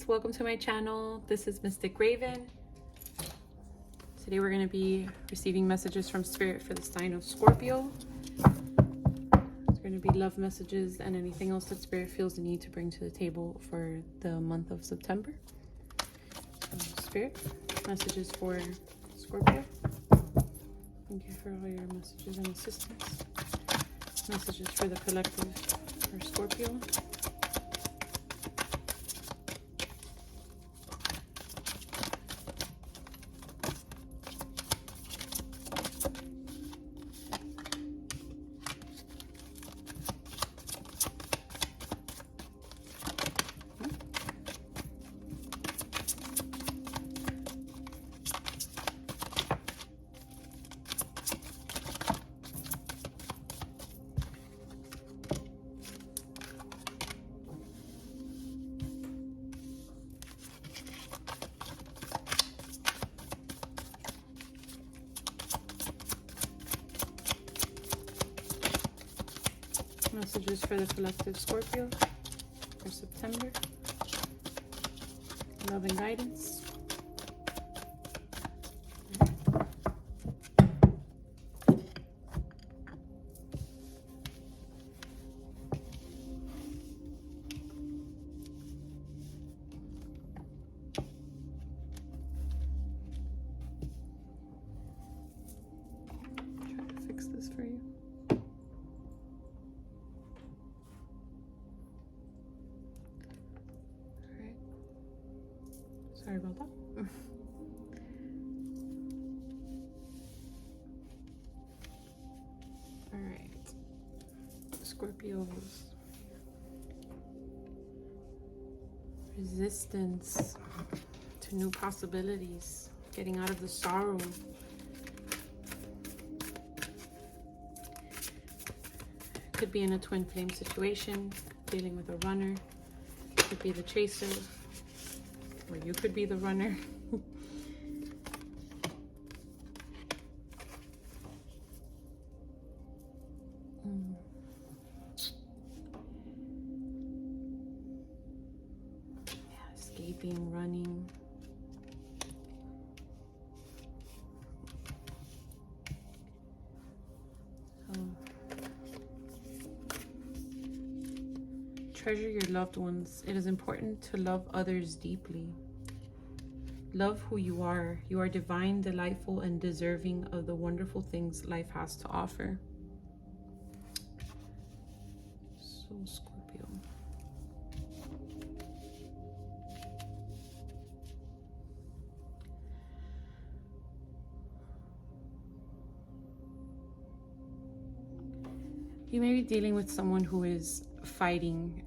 welcome to my channel. This is Mystic Raven. Today we're going to be receiving messages from Spirit for the sign of Scorpio. It's going to be love messages and anything else that Spirit feels the need to bring to the table for the month of September. Spirit, messages for Scorpio. Thank you for all your messages and assistance. Messages for the collective for Scorpio. Messages for the collective Scorpio for September. Love and guidance. Try to fix this for you. Sorry about that. All right, Scorpios. Resistance to new possibilities, getting out of the sorrow. Could be in a twin flame situation, dealing with a runner. Could be the chaser. Or you could be the runner. Yeah, escaping, running. Treasure your loved ones. It is important to love others deeply. Love who you are. You are divine, delightful, and deserving of the wonderful things life has to offer. So, Scorpio. You may be dealing with someone who is fighting,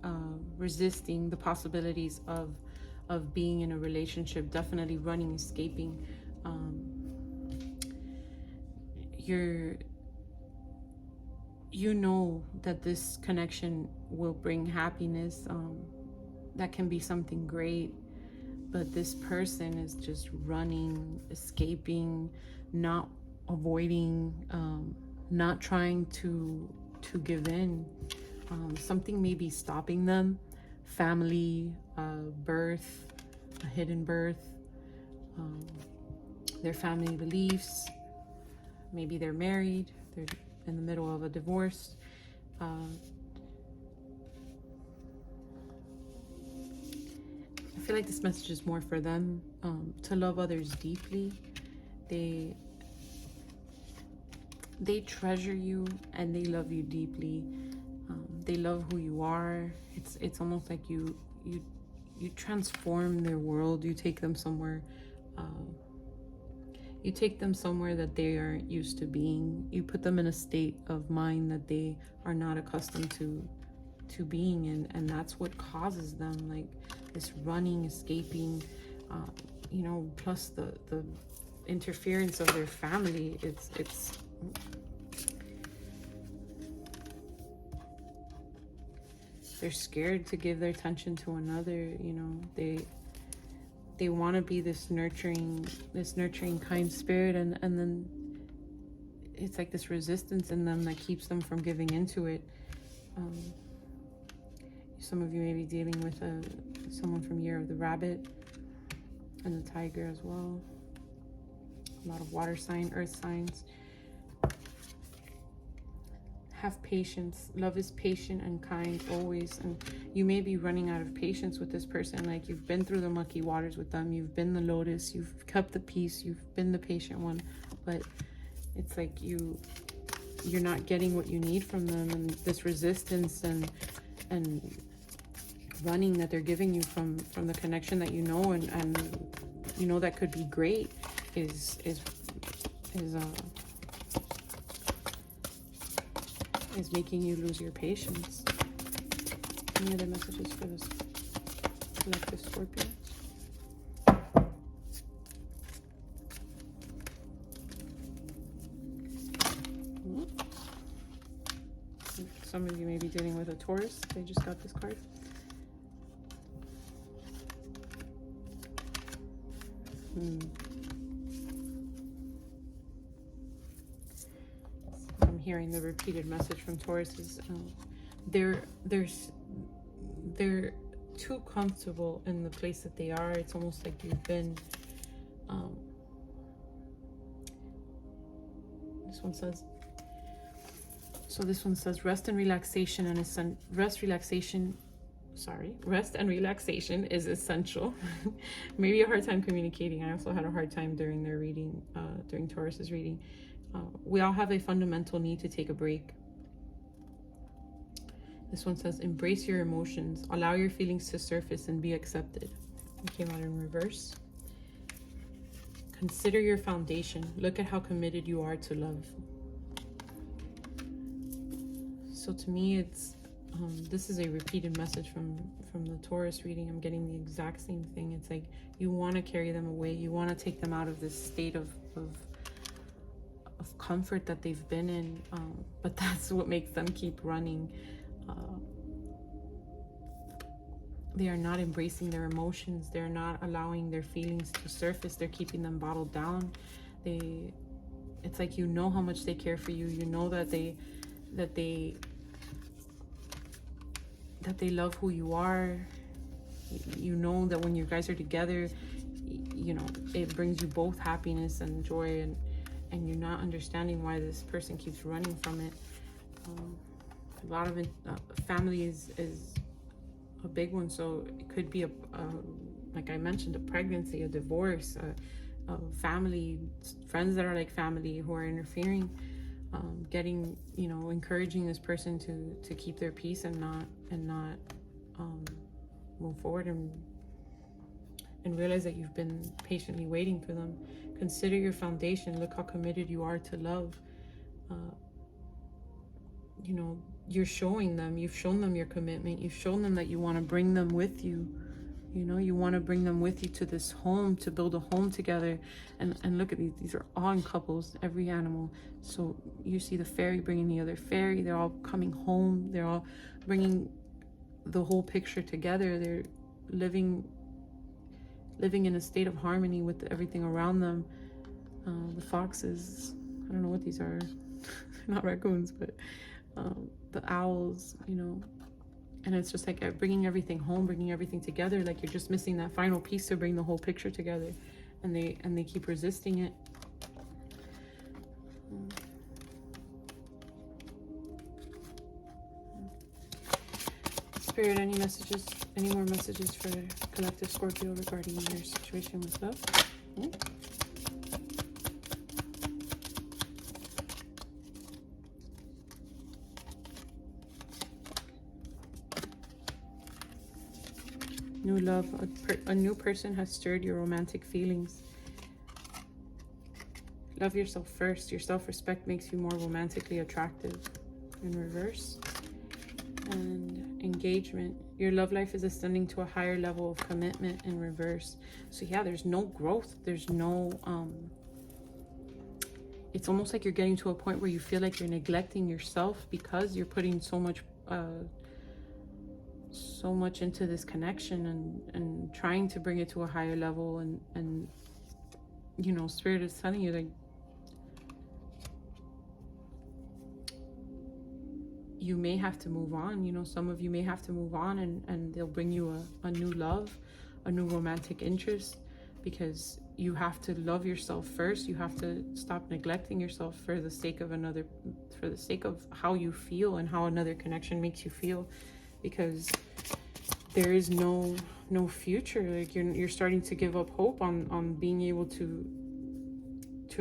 resisting the possibilities of being in a relationship, definitely running, escaping. You know that this connection will bring happiness. That can be something great, but this person is just running, escaping, not avoiding, not trying to give in. Something may be stopping them. Family, birth, a hidden birth, their family beliefs. Maybe they're married, they're in the middle of a divorce. I feel like this message is more for them, to love others deeply. They treasure you and they love you deeply. They love who you are. It's almost like you transform their world. You take them somewhere. You take them somewhere that they aren't used to being. You put them in a state of mind that they are not accustomed to being in, and that's what causes them like this running, escaping. You know, plus the interference of their family. It's they're scared to give their attention to another. You know, they want to be this nurturing kind spirit, and then it's like this resistance in them that keeps them from giving into it. Some of you may be dealing with someone from Year of the Rabbit and the Tiger as well. A lot of water sign, earth signs. Have patience. Love is patient and kind always. And you may be running out of patience with this person. Like, you've been through the mucky waters with them. You've been the lotus. You've kept the peace. You've been the patient one. But it's like you're not getting what you need from them. And this resistance and running that they're giving you from the connection that you know and you know that could be great is making you lose your patience. Any other messages for this collective Scorpio? Some of you may be dealing with a Taurus. They just got this card. I'm hearing the repeated message from Taurus is they're too comfortable in the place that they are. It's almost like you've been this one says rest and relaxation is essential. Maybe a hard time communicating. I also had a hard time during their reading, during Taurus's reading. We all have a fundamental need to take a break. This one says, embrace your emotions, allow your feelings to surface and be accepted. It came out in reverse. Consider your foundation. Look at how committed you are to love. So to me, it's this is a repeated message from the Taurus reading. I'm getting the exact same thing. It's like you want to carry them away. You want to take them out of this state of comfort that they've been in. But that's what makes them keep running. They are not embracing their emotions. They're not allowing their feelings to surface. They're keeping them bottled down. It's like, you know how much they care for you. You know that they love who you are. You know that when you guys are together, you know, it brings you both happiness and joy, and you're not understanding why this person keeps running from it. A lot of family is a big one. So it could be like I mentioned, a pregnancy, a divorce, a family, friends that are like family who are interfering. Getting, you know, encouraging this person to keep their peace and not move forward and realize that you've been patiently waiting for them. Consider your foundation. Look how committed you are to love. You know, you've shown them your commitment. You've shown them that you want to bring them with you. You know, you want to bring them with you to this home, to build a home together. And look at these are all in couples, every animal. So you see the fairy bringing the other fairy. They're all coming home. They're all bringing the whole picture together. They're living in a state of harmony with everything around them. The foxes, I don't know what these are. Not raccoons, but the owls, you know. And it's just like bringing everything home, bringing everything together. Like you're just missing that final piece to bring the whole picture together, and they keep resisting it. Spirit, any more messages for collective Scorpio regarding your situation with love? New love, a new person has stirred your romantic feelings. Love yourself first. Your self-respect makes you more romantically attractive. In reverse. And engagement. Your love life is ascending to a higher level of commitment. In reverse. So yeah, there's no growth. There's no it's almost like you're getting to a point where you feel like you're neglecting yourself because you're putting so much into this connection and trying to bring it to a higher level, and you know, Spirit is telling you, like, you may have to move on. You know, some of you may have to move on, and they'll bring you a new love, a new romantic interest, because you have to love yourself first. You have to stop neglecting yourself for the sake of another, for the sake of how you feel and how another connection makes you feel, because there is no future. Like you're starting to give up hope on being able to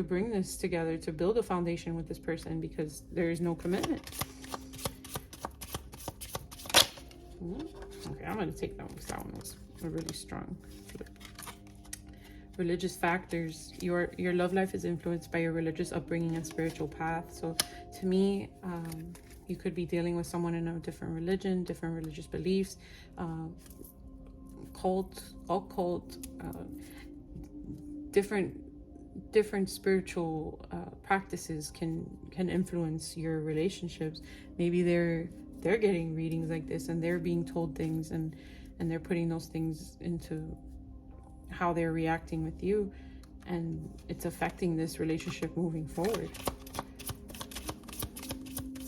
bring this together, to build a foundation with this person, because there is no commitment. Okay, I'm gonna take that one because that one was a really strong flip. Religious factors. Your love life is influenced by your religious upbringing and spiritual path. So to me, you could be dealing with someone in a different religion, different religious beliefs, occult, different spiritual practices can influence your relationships. Maybe they're getting readings like this, and they're being told things, and they're putting those things into how they're reacting with you, and it's affecting this relationship moving forward.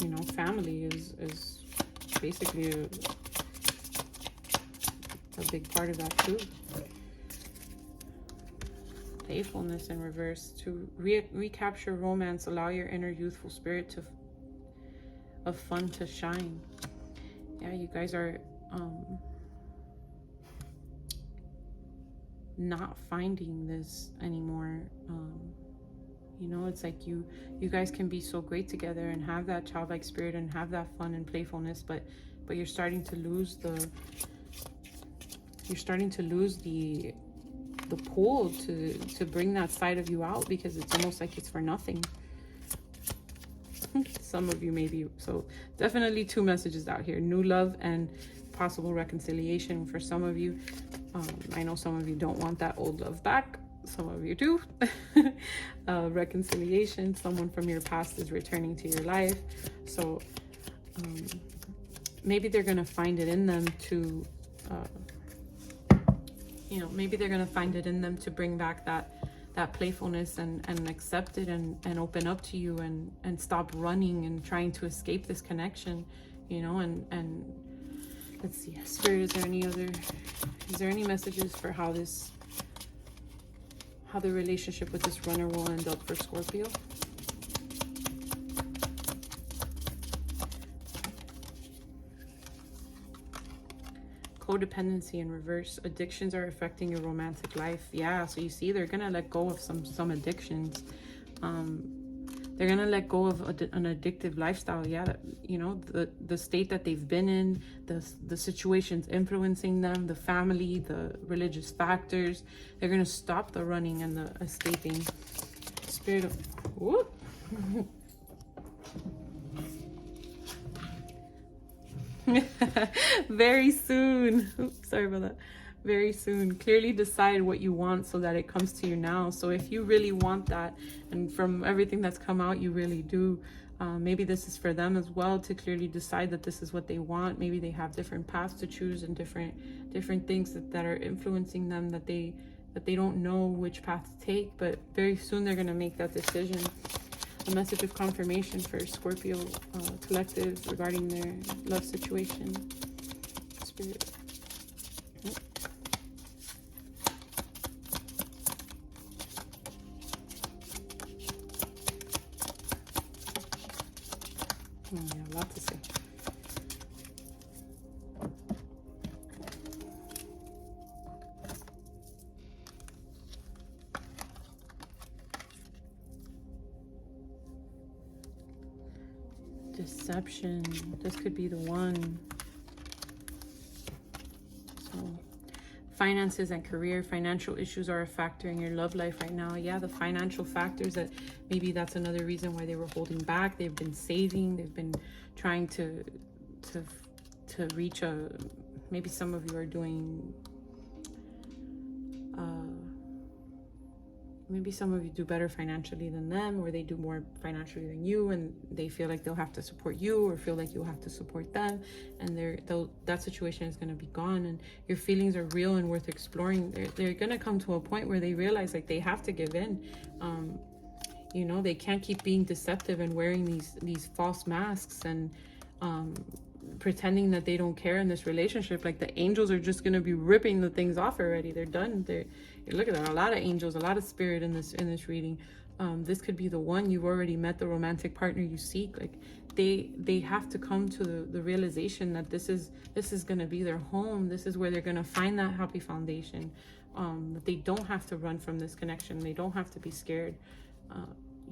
You know, family is basically a big part of that too. Playfulness in reverse. To recapture romance, allow your inner youthful spirit of fun to shine. Yeah, you guys are not finding this anymore. You know, it's like you guys can be so great together and have that childlike spirit and have that fun and playfulness, but you're starting to lose the pull to bring that side of you out, because it's almost like it's for nothing. Some of you maybe. So definitely two messages out here: new love and possible reconciliation for some of you. I know some of you don't want that old love back. Some of you do. Reconciliation. Someone from your past is returning to your life. So maybe they're going to find it in them to, maybe they're going to find it in them to bring back that playfulness and accept it and open up to you and stop running and trying to escape this connection, you know, and let's see, Spirit, is there any messages for how the relationship with this runner will end up for Scorpio? Codependency in reverse. Addictions are affecting your romantic life. Yeah, so you see, they're gonna let go of some addictions. They're gonna let go of an addictive lifestyle. Yeah, you know, the state that they've been in, the situations influencing them, the family, the religious factors. They're gonna stop the running and the escaping. Spirit of whoop. Very soon. Oops, sorry about that. Very soon. Clearly decide what you want so that it comes to you now. So if you really want that, and from everything that's come out, you really do, maybe this is for them as well, to clearly decide that this is what they want. Maybe they have different paths to choose and different things that are influencing them, that they don't know which path to take, but very soon they're going to make that decision. A message of confirmation for Scorpio collective regarding their love situation. Spirit. Oh, yeah, a lot to say. Deception. This could be the one. So, finances and career. Financial issues are a factor in your love life right now. Yeah, the financial factors, that maybe that's another reason why they were holding back. They've been saving. They've been trying to reach a. Maybe some of you are doing. Maybe some of you do better financially than them, or they do more financially than you, and they feel like they'll have to support you, or feel like you'll have to support them, and that situation is going to be gone, and your feelings are real and worth exploring. They're going to come to a point where they realize like they have to give in. You know, they can't keep being deceptive and wearing these false masks, and pretending that they don't care in this relationship. Like the angels are just going to be ripping the things off already. They're done. Look at that, a lot of angels, a lot of spirit in this reading. This could be the one. You've already met the romantic partner you seek. Like they have to come to the realization that this is going to be their home. This is where they're going to find that happy foundation. That they don't have to run from this connection. They don't have to be scared.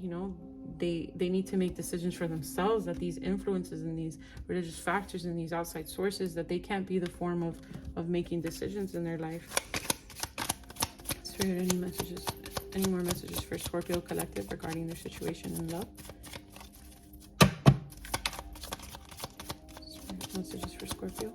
You know, they need to make decisions for themselves, that these influences and these religious factors and these outside sources, that they can't be the form of making decisions in their life. Spirit, any more messages for Scorpio collective regarding their situation in love? Spirit, messages for Scorpio.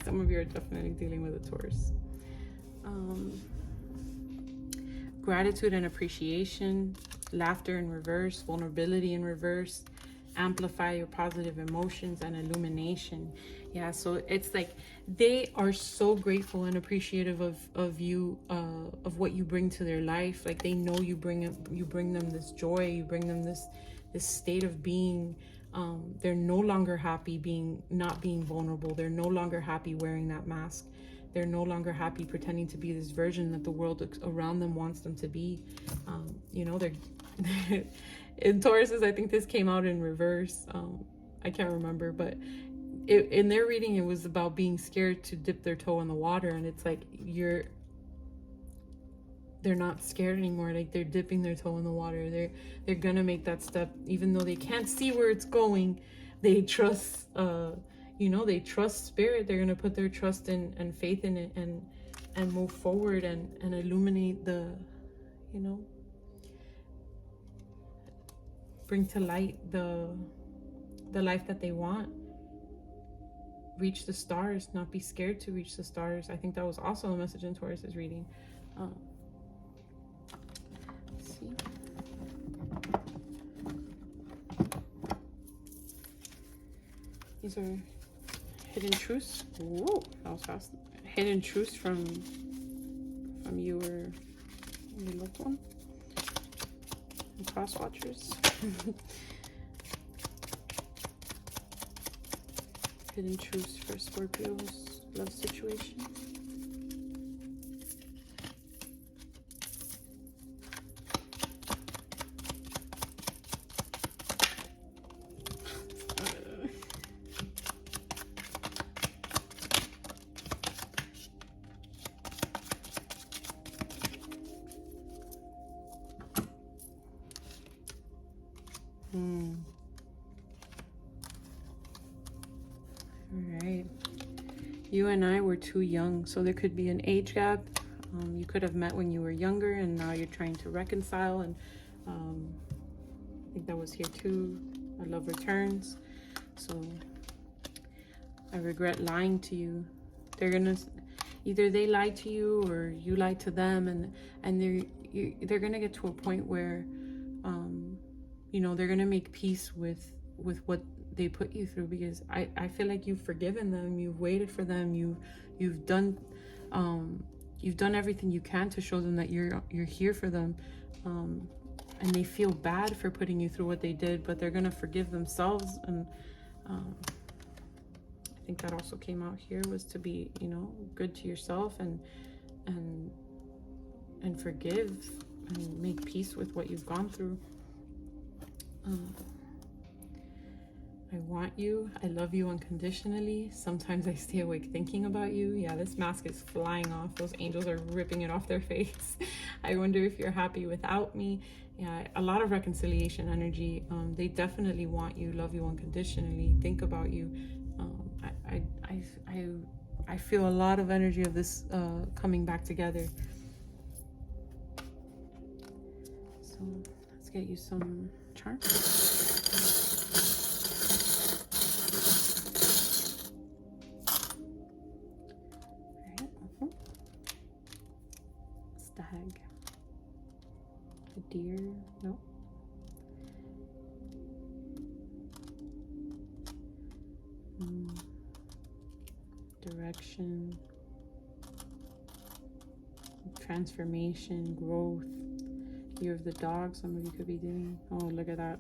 Some of you are definitely dealing with a Taurus. Gratitude and appreciation, laughter in reverse, vulnerability in reverse, amplify your positive emotions, and illumination. Yeah, so it's like they are so grateful and appreciative of you, of what you bring to their life. Like they know you bring them this joy, you bring them this state of being. They're no longer happy not being vulnerable. They're no longer happy wearing that mask. They're no longer happy pretending to be this version that the world around them wants them to be. You know, they're in Tauruses, I think this came out in reverse. I can't remember, but in their reading, it was about being scared to dip their toe in the water. And it's like, they're not scared anymore. Like they're dipping their toe in the water. They're gonna make that step, even though they can't see where it's going. They trust, they trust spirit. They're gonna put their trust in and faith in it and move forward and illuminate bring to light the life that they want. Reach the stars, not be scared to reach the stars. I think that was also a message in Taurus's reading. Let's see. These are hidden truths. Whoa, that was fast. Hidden truths from you or your loved one. And cross watchers. Hidden truths for Scorpio's love situation. Alright. You and I were too young, so there could be an age gap. You could have met when you were younger and now you're trying to reconcile, and I think that was here too. Our love returns. So I regret lying to you. They're gonna either they lied to you or you lied to them, and they're gonna get to a point where they're gonna make peace with what they put you through, because I feel like you've forgiven them, you've waited for them, you've done everything you can to show them that you're here for them, and they feel bad for putting you through what they did, but they're gonna forgive themselves. And I think that also came out here, was to be good to yourself and forgive and make peace with what you've gone through. I want you. I love you unconditionally. Sometimes I stay awake thinking about you. Yeah, this mask is flying off. Those angels are ripping it off their face. I wonder if you're happy without me. Yeah, a lot of reconciliation energy. They definitely want you, love you unconditionally, think about you. I feel a lot of energy of this coming back together. So let's get you some charms. heck? A deer? No. Direction, transformation, growth. Year of the dog, some of you could be doing. Oh, look at that.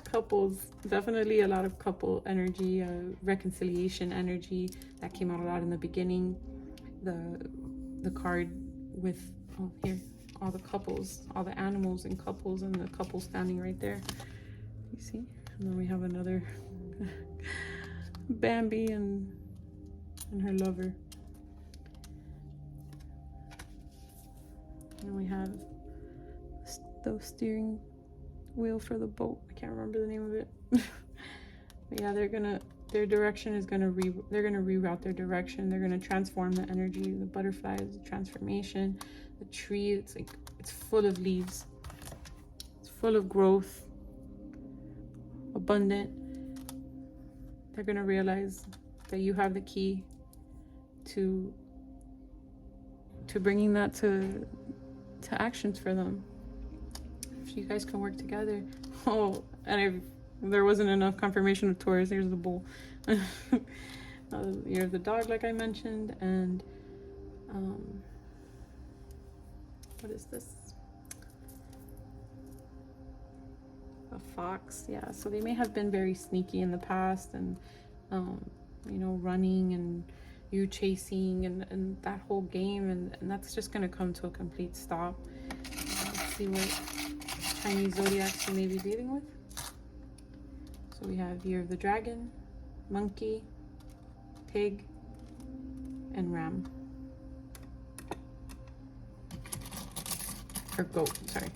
Couples, definitely a lot of couple energy, reconciliation energy that came out a lot in the beginning. The card with, oh, here, all the couples, all the animals and couples, and the couple standing right there. You see? And then we have another Bambi and her lover. And we have the steering wheel for the boat. I can't remember the name of it. But yeah, their direction is they're gonna reroute their direction. They're gonna transform the energy. The butterflies, the transformation, the tree. It's like it's full of leaves. It's full of growth. Abundant. They're gonna realize that you have the key to bringing that to actions for them. If you guys can work together. Oh, and there wasn't enough confirmation of Taurus. Here's the bull. Year of the dog, like I mentioned, and what is this? A fox. Yeah, so they may have been very sneaky in the past, and you know, running and you chasing and that whole game, and that's just going to come to a complete stop. Let's see what Chinese zodiacs you may be dealing with. So we have Year of the Dragon, Monkey, Pig, and Ram. Or Goat, sorry.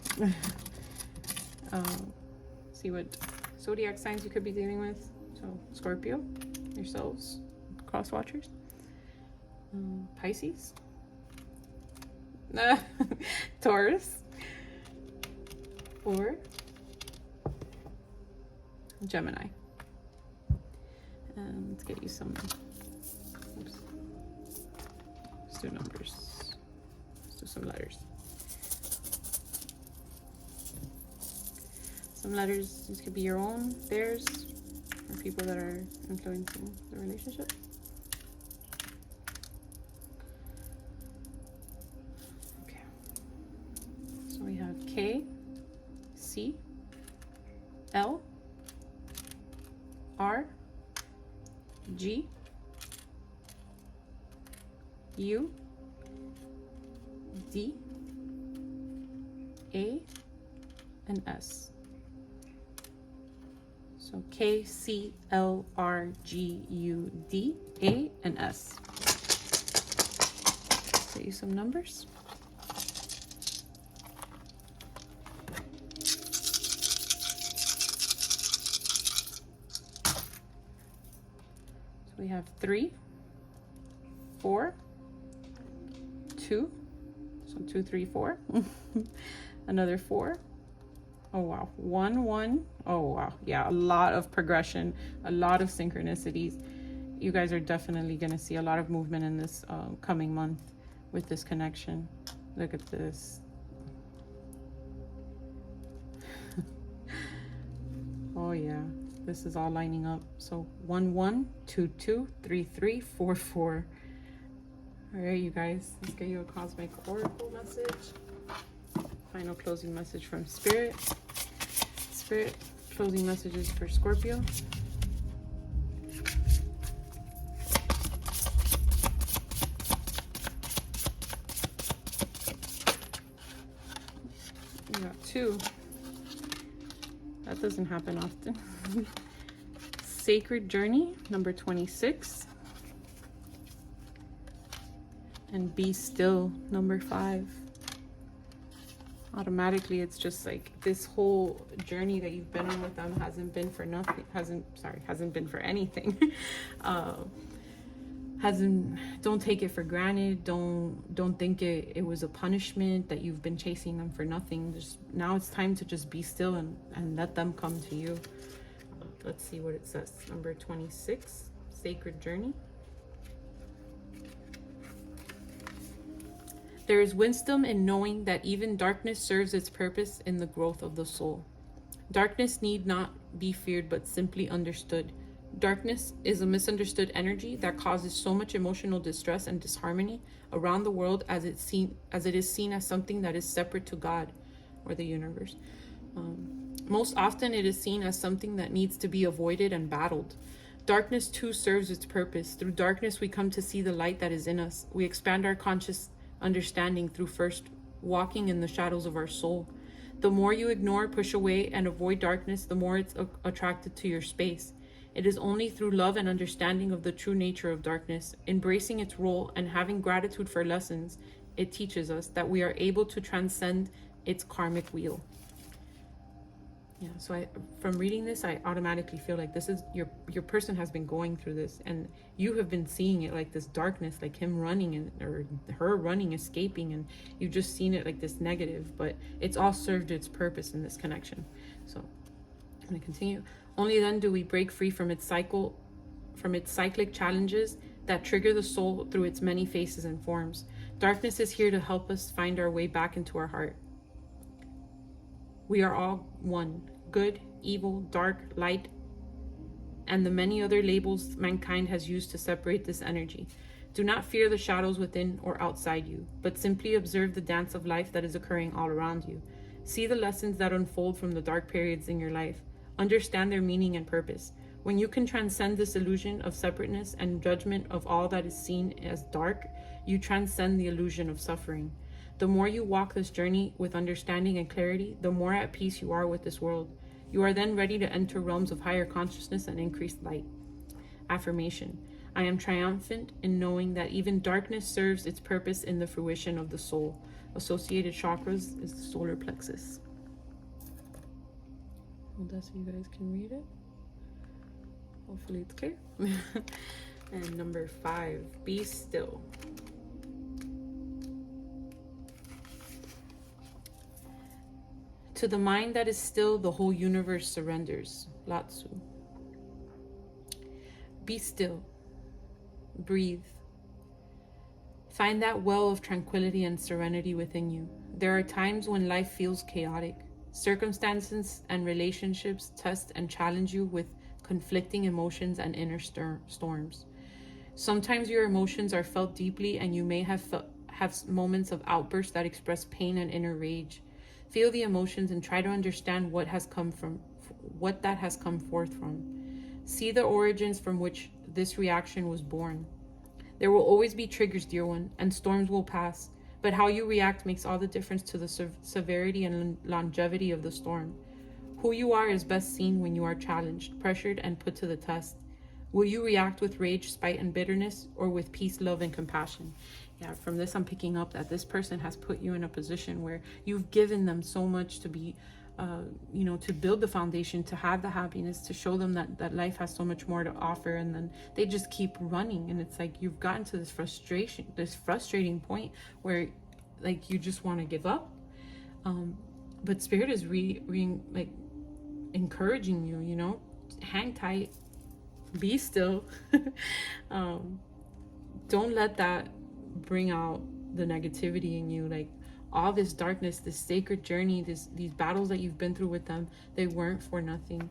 See what zodiac signs you could be dealing with. So Scorpio, yourselves, cross watchers. Pisces, Taurus, or Gemini. And let's get you some, oops, let's do numbers, let's do some letters. Some letters, these could be your own, theirs, or people that are influencing the relationship. We have K, C, L, R, G, U, D, A, and S. So K, C, L, R, G, U, D, A, and S. Get you some numbers. We have 3, 4, 2, so 2, 3, 4, another 4, oh wow, 1, 1, oh wow, yeah, a lot of progression, a lot of synchronicities. You guys are definitely going to see a lot of movement in this coming month with this connection. Look at this. Oh yeah. This is all lining up. So 1, 1, 2, 2, 3, 3, 4, 4. All right, you guys, let's get you a cosmic oracle message. Final closing message from Spirit. Spirit, closing messages for Scorpio. You got 2. That doesn't happen often. Sacred Journey, number 26. And Be Still, number 5. Automatically, it's just like this whole journey that you've been on with them hasn't been for nothing. Hasn't been for anything. Don't take it for granted. Don't think it was a punishment that you've been chasing them for nothing. Just now it's time to just be still and let them come to you. Let's see what it says. Number 26, Sacred Journey. There is wisdom in knowing that even darkness serves its purpose in the growth of the soul. Darkness need not be feared but simply understood. Darkness is a misunderstood energy that causes so much emotional distress and disharmony around the world as it is seen as something that is separate to God or the universe. Most often it is seen as something that needs to be avoided and battled. Darkness too serves its purpose. Through darkness we come to see the light that is in us. We expand our conscious understanding through first walking in the shadows of our soul. The more you ignore, push away, and avoid darkness, the more it's attracted to your space. It is only through love and understanding of the true nature of darkness, embracing its role, and having gratitude for lessons it teaches us that we are able to transcend its karmic wheel. Yeah, so from reading this, I automatically feel like this is your person has been going through this, and you have been seeing it like this darkness, like him running or her running, escaping, and you've just seen it like this negative, but it's all served its purpose in this connection. So I'm going to continue. Only then do we break free from its cyclic challenges that trigger the soul through its many faces and forms. Darkness is here to help us find our way back into our heart. We are all one. Good, evil, dark, light, and the many other labels mankind has used to separate this energy. Do not fear the shadows within or outside you, but simply observe the dance of life that is occurring all around you. See the lessons that unfold from the dark periods in your life. Understand their meaning and purpose. When you can transcend this illusion of separateness and judgment of all that is seen as dark, you transcend the illusion of suffering. The more you walk this journey with understanding and clarity, the more at peace you are with this world. You are then ready to enter realms of higher consciousness and increased light. Affirmation. I am triumphant in knowing that even darkness serves its purpose in the fruition of the soul. Associated chakras is the solar plexus. Hold that so you guys can read it. Hopefully it's clear. And number 5, be still. To the mind that is still, the whole universe surrenders. Latsu. Be still. Breathe. Find that well of tranquility and serenity within you. There are times when life feels chaotic. Circumstances and relationships test and challenge you with conflicting emotions and inner storms. Sometimes your emotions are felt deeply, and you may have moments of outbursts that express pain and inner rage. Feel the emotions and try to understand what that has come forth from. See the origins from which this reaction was born. There will always be triggers, dear one, and storms will pass, but how you react makes all the difference to the severity and longevity of the storm. Who you are is best seen when you are challenged, pressured, and put to the test. Will you react with rage, spite, and bitterness, or with peace, love, and compassion? Yeah, from this I'm picking up that this person has put you in a position where you've given them so much to be, to build the foundation, to have the happiness, to show them that life has so much more to offer, and then they just keep running, and it's like you've gotten to this frustrating point where like you just want to give up. But Spirit is encouraging you, hang tight, be still. Don't let that bring out the negativity in you. Like all this darkness, this sacred journey, these battles that you've been through with them, they weren't for nothing.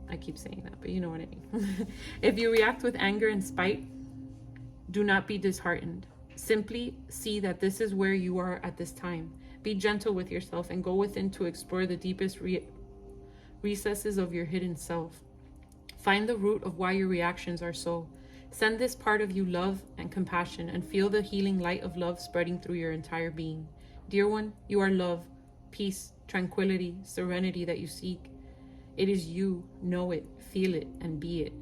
I keep saying that, but you know what I mean. If you react with anger and spite, do not be disheartened. Simply see that this is where you are at this time. Be gentle with yourself and go within to explore the deepest recesses of your hidden self. Find the root of why your reactions are so. Send this part of you love and compassion, and feel the healing light of love spreading through your entire being. Dear one, you are love, peace, tranquility, serenity that you seek. It is you. Know it, feel it, and be it.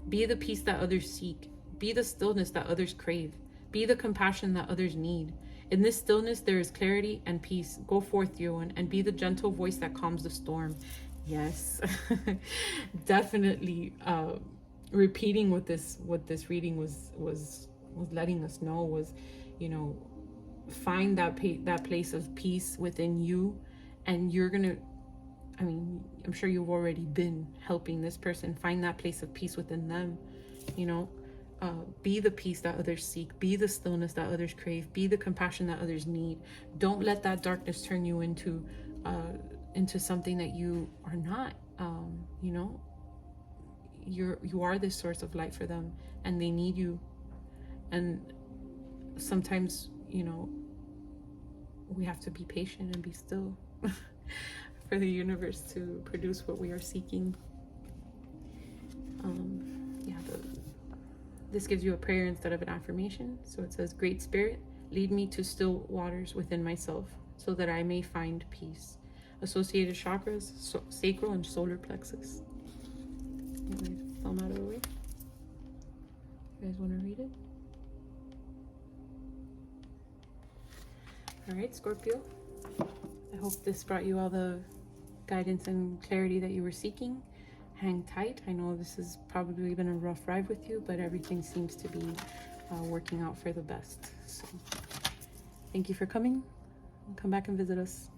Be the peace that others seek. Be the stillness that others crave. Be the compassion that others need. In this stillness, there is clarity and peace. Go forth, dear one, and be the gentle voice that calms the storm. Yes, definitely. Repeating what this reading was letting us know was, find that place of peace within you, and you're gonna. I'm sure you've already been helping this person find that place of peace within them. be the peace that others seek, be the stillness that others crave, be the compassion that others need. Don't let that darkness turn you into something that you are not. You know, you are this source of light for them, and they need you. And sometimes, you know, we have to be patient and be still for the universe to produce what we are seeking. This gives you a prayer instead of an affirmation. So it says, Great Spirit, lead me to still waters within myself so that I may find peace. Associated chakras, sacral and solar plexus. Get my thumb out of the way. You guys want to read it? All right, Scorpio. I hope this brought you all the guidance and clarity that you were seeking. Hang tight. I know this has probably been a rough ride with you, but everything seems to be working out for the best. So thank you for coming. Come back and visit us.